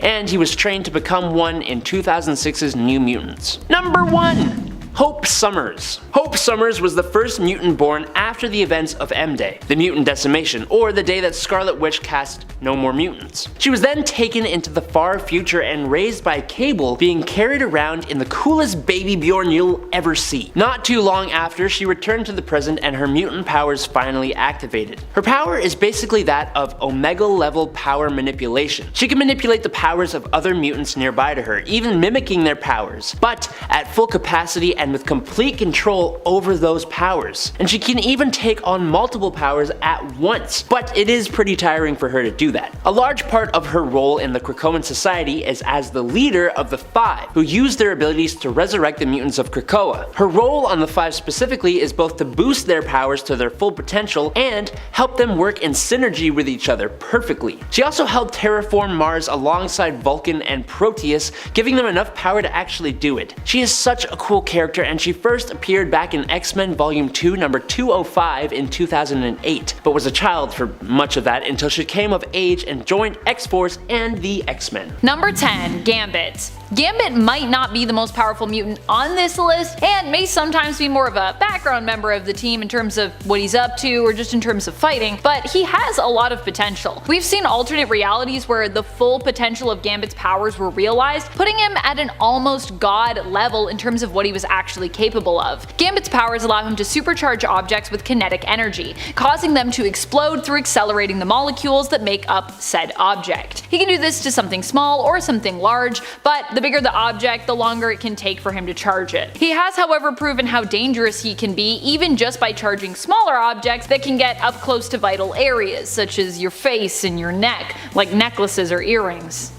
and he was trained to become one in 2006's New Mutants. Number 1. Hope Summers. Hope Summers was the first mutant born after the events of M-Day, the mutant decimation, or the day that Scarlet Witch cast No More Mutants. She was then taken into the far future and raised by Cable, being carried around in the coolest baby Bjorn you'll ever see. Not too long after, she returned to the present and her mutant powers finally activated. Her power is basically that of Omega level power manipulation. She can manipulate the powers of other mutants nearby to her, even mimicking their powers, but at full capacity and with complete control over those powers. And she can even take on multiple powers at once, but it is pretty tiring for her to do that. A large part of her role in the Krakoan society is as the leader of the Five, who use their abilities to resurrect the mutants of Krakoa. Her role on the Five specifically is both to boost their powers to their full potential and help them work in synergy with each other perfectly. She also helped terraform Mars alongside Vulcan and Proteus, giving them enough power to actually do it. She is such a cool character, and she first appeared back in X-Men Volume 2 number 205 in 2008, but was a child for much of that until she came of age and joined X-Force and the X-Men. Number 10, Gambit. Gambit might not be the most powerful mutant on this list, and may sometimes be more of a background member of the team in terms of what he's up to or just in terms of fighting, but he has a lot of potential. We've seen alternate realities where the full potential of Gambit's powers were realized, putting him at an almost god level in terms of what he was actually capable of. Gambit's powers allow him to supercharge objects with kinetic energy, causing them to explode through accelerating the molecules that make up said object. He can do this to something small or something large, but the bigger the object, the longer it can take for him to charge it. He has, however, proven how dangerous he can be even just by charging smaller objects that can get up close to vital areas, such as your face and your neck, like necklaces or earrings.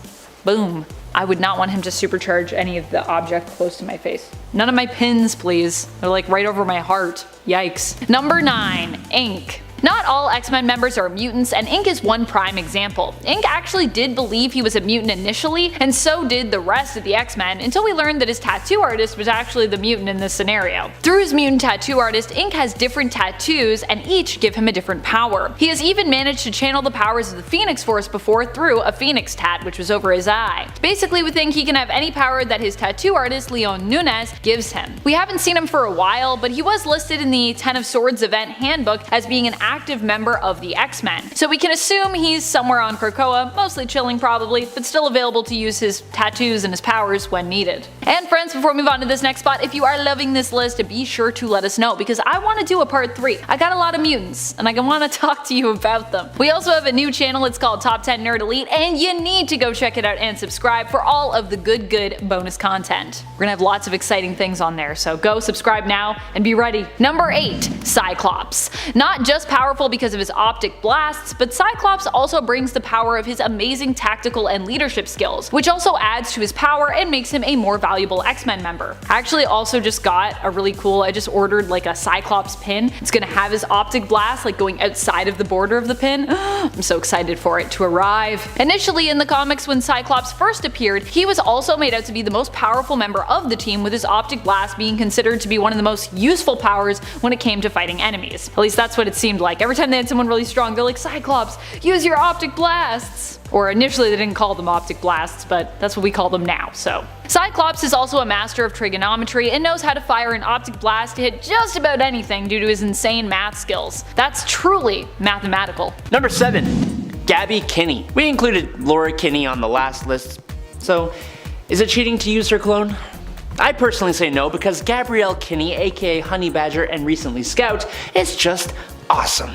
Boom. I would not want him to supercharge any of the object close to my face. None of my pins, please. They're like right over my heart. Yikes. Number 9, Ink. Not all X-Men members are mutants, and Ink is one prime example. Ink actually did believe he was a mutant initially, and so did the rest of the X-Men, until we learned that his tattoo artist was actually the mutant in this scenario. Through his mutant tattoo artist, Ink has different tattoos, and each give him a different power. He has even managed to channel the powers of the Phoenix Force before through a Phoenix tat, which was over his eye. Basically, with Ink, he can have any power that his tattoo artist, Leon Nunez, gives him. We haven't seen him for a while, but he was listed in the Ten of Swords event handbook as being an active member of the X-Men, so we can assume he's somewhere on Krakoa, mostly chilling probably, but still available to use his tattoos and his powers when needed. And friends, before we move on to this next spot, if you are loving this list, be sure to let us know, because I want to do a part 3. I got a lot of mutants, and I want to talk to you about them. We also have a new channel, it's called Top 10 Nerd Elite, and you need to go check it out and subscribe for all of the good bonus content. We're gonna have lots of exciting things on there, so go subscribe now and be ready. Number 8. Cyclops. Not just powerful because of his optic blasts, but Cyclops also brings the power of his amazing tactical and leadership skills, which also adds to his power and makes him a more valuable X-Men member. I actually also just got a really cool, I just ordered like a Cyclops pin. It's gonna have his optic blast like going outside of the border of the pin. I'm so excited for it to arrive. Initially in the comics, when Cyclops first appeared, he was also made out to be the most powerful member of the team, with his optic blast being considered to be one of the most useful powers when it came to fighting enemies. At least that's what it seemed like. Every time they had someone really strong, they're like, Cyclops, use your optic blasts! Or initially they didn't call them optic blasts, but that's what we call them now, so. Cyclops is also a master of trigonometry and knows how to fire an optic blast to hit just about anything due to his insane math skills. That's truly mathematical. Number 7. Gabby Kinney. We included Laura Kinney on the last list, so is it cheating to use her clone? I personally say no, because Gabrielle Kinney, aka Honey Badger and recently Scout, is just awesome.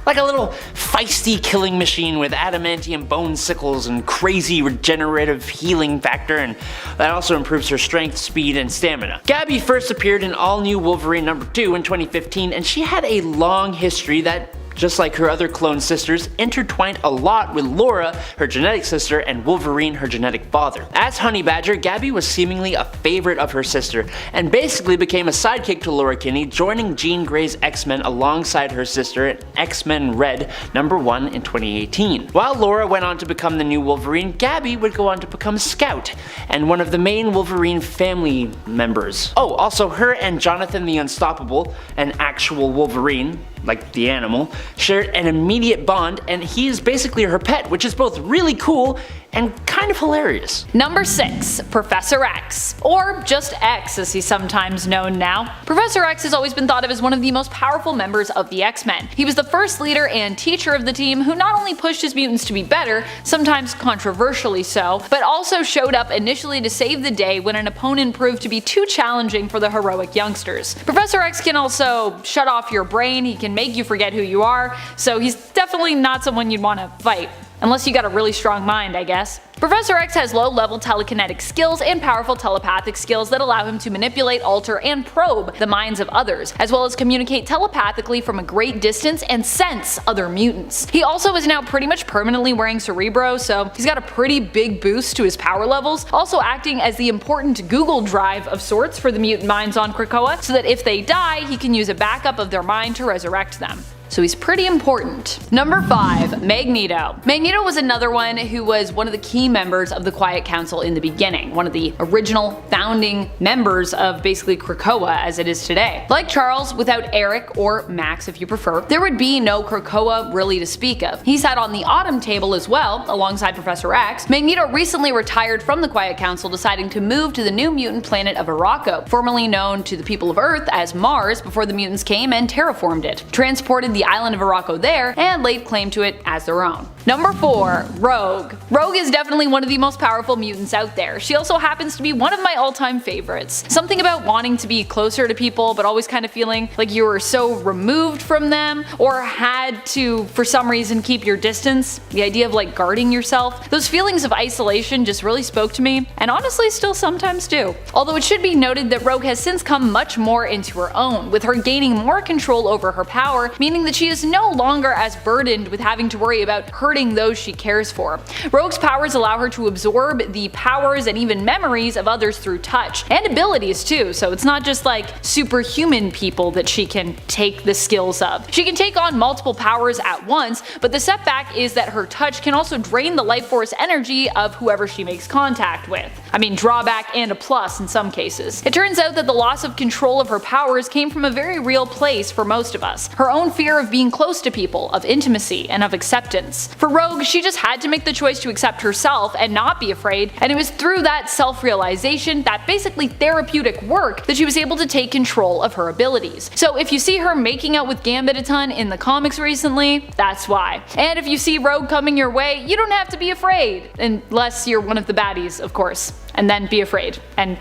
Like a little feisty killing machine with adamantium bone sickles and crazy regenerative healing factor, and that also improves her strength, speed, and stamina. Gabby first appeared in All New Wolverine number 2 in 2015, and she had a long history that, just like her other clone sisters, intertwined a lot with Laura, her genetic sister, and Wolverine, her genetic father. As Honey Badger, Gabby was seemingly a favorite of her sister, and basically became a sidekick to Laura Kinney, joining Jean Grey's X-Men alongside her sister in X-Men Red number 1 in 2018. While Laura went on to become the new Wolverine, Gabby would go on to become Scout, and one of the main Wolverine family members. Oh, also her and Jonathan the Unstoppable, an actual Wolverine, like the animal, shared an immediate bond, and he is basically her pet, which is both really cool and kind of hilarious. Number 6. Professor X. Or just X as he's sometimes known now. Professor X has always been thought of as one of the most powerful members of the X-Men. He was the first leader and teacher of the team who not only pushed his mutants to be better, sometimes controversially so, but also showed up initially to save the day when an opponent proved to be too challenging for the heroic youngsters. Professor X can also shut off your brain, he can make you forget who you are, so he's definitely not someone you'd want to fight. Unless you got a really strong mind, I guess. Professor X has low-level telekinetic skills and powerful telepathic skills that allow him to manipulate, alter, and probe the minds of others, as well as communicate telepathically from a great distance and sense other mutants. He also is now pretty much permanently wearing Cerebro, so he's got a pretty big boost to his power levels, also acting as the important Google Drive of sorts for the mutant minds on Krakoa, so that if they die, he can use a backup of their mind to resurrect them. So he's pretty important. Number 5. Magneto. Magneto was another one who was one of the key members of the Quiet Council in the beginning, one of the original founding members of basically Krakoa as it is today. Like Charles, without Eric, or Max if you prefer, there would be no Krakoa really to speak of. He sat on the Autumn table as well, alongside Professor X. Magneto recently retired from the Quiet Council, deciding to move to the new mutant planet of Arakko, formerly known to the people of Earth as Mars before the mutants came and terraformed it, transported the island of Arakko there, and laid claim to it as their own. Number 4. Rogue. Rogue is definitely one of the most powerful mutants out there. She also happens to be one of my all-time favorites. Something about wanting to be closer to people, but always kind of feeling like you were so removed from them, or had to, for some reason, keep your distance. The idea of like guarding yourself. Those feelings of isolation just really spoke to me, and honestly still sometimes do. Although it should be noted that Rogue has since come much more into her own, with her gaining more control over her power, meaning meaning that she is no longer as burdened with having to worry about hurting those she cares for. Rogue's powers allow her to absorb the powers and even memories of others through touch, and abilities too, so it's not just like superhuman people that she can take the skills of. She can take on multiple powers at once, but the setback is that her touch can also drain the life force energy of whoever she makes contact with. I mean, drawback and a plus in some cases. It turns out that the loss of control of her powers came from a very real place for most of us. Her own fear of being close to people, of intimacy, and of acceptance. For Rogue, she just had to make the choice to accept herself and not be afraid, and it was through that self-realization, that basically therapeutic work, that she was able to take control of her abilities. So if you see her making out with Gambit a ton in the comics recently, that's why. And if you see Rogue coming your way, you don't have to be afraid. Unless you're one of the baddies, of course. And then be afraid. And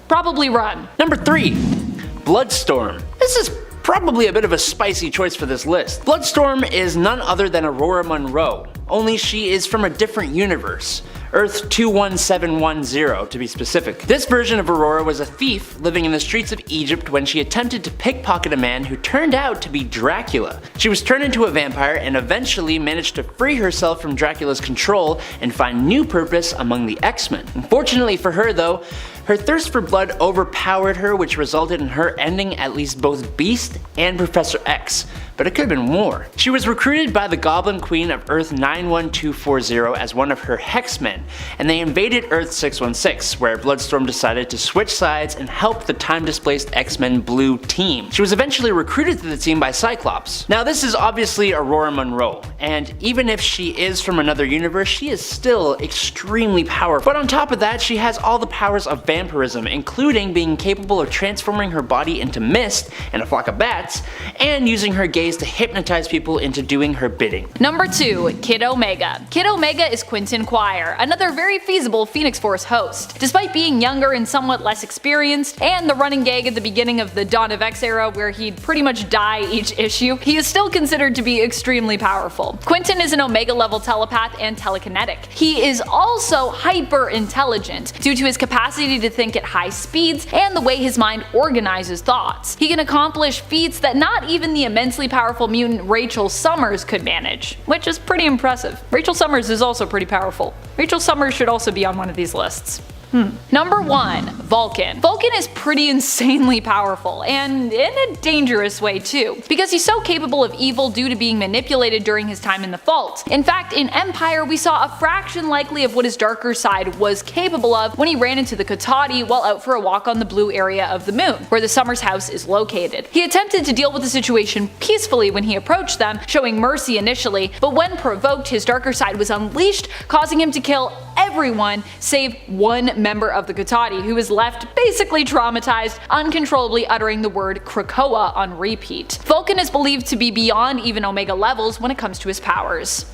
probably run. Number 3. Bloodstorm. This is probably a bit of a spicy choice for this list. Bloodstorm is none other than Aurora Monroe, only she is from a different universe. Earth 21710 to be specific. This version of Aurora was a thief living in the streets of Egypt when she attempted to pickpocket a man who turned out to be Dracula. She was turned into a vampire and eventually managed to free herself from Dracula's control and find new purpose among the X-Men. Unfortunately for her though, her thirst for blood overpowered her, which resulted in her ending at least both Beast and Professor X, but it could have been more. She was recruited by the Goblin Queen of Earth 91240 as one of her Hexmen, and they invaded Earth 616, where Bloodstorm decided to switch sides and help the time-displaced X-Men Blue team. She was eventually recruited to the team by Cyclops. Now this is obviously Aurora Monroe, and even if she is from another universe, she is still extremely powerful. But on top of that, she has all the powers of vampirism, including being capable of transforming her body into mist and a flock of bats, and using her gaze to hypnotize people into doing her bidding. Number 2. Kid Omega. Kid Omega is Quentin Quire, another very feasible Phoenix Force host. Despite being younger and somewhat less experienced, and the running gag at the beginning of the Dawn of X era where he'd pretty much die each issue, he is still considered to be extremely powerful. Quentin is an Omega level telepath and telekinetic. He is also hyper intelligent due to his capacity to think at high speeds and the way his mind organizes thoughts. He can accomplish feats that not even the immensely powerful mutant Rachel Summers could manage, which is pretty impressive. Rachel Summers is also pretty powerful. Rachel Summers should also be on one of these lists. Number 1. Vulcan. Vulcan is pretty insanely powerful, and in a dangerous way too, because he's so capable of evil due to being manipulated during his time in the Vault. In fact, in Empire we saw a fraction likely of what his darker side was capable of when he ran into the Katati while out for a walk on the blue area of the moon, where the Summers house is located. He attempted to deal with the situation peacefully when he approached them, showing mercy initially, but when provoked his darker side was unleashed, causing him to kill everyone save one member of the Katati, who was left basically traumatized, uncontrollably uttering the word Krakoa on repeat. Vulcan is believed to be beyond even Omega levels when it comes to his powers.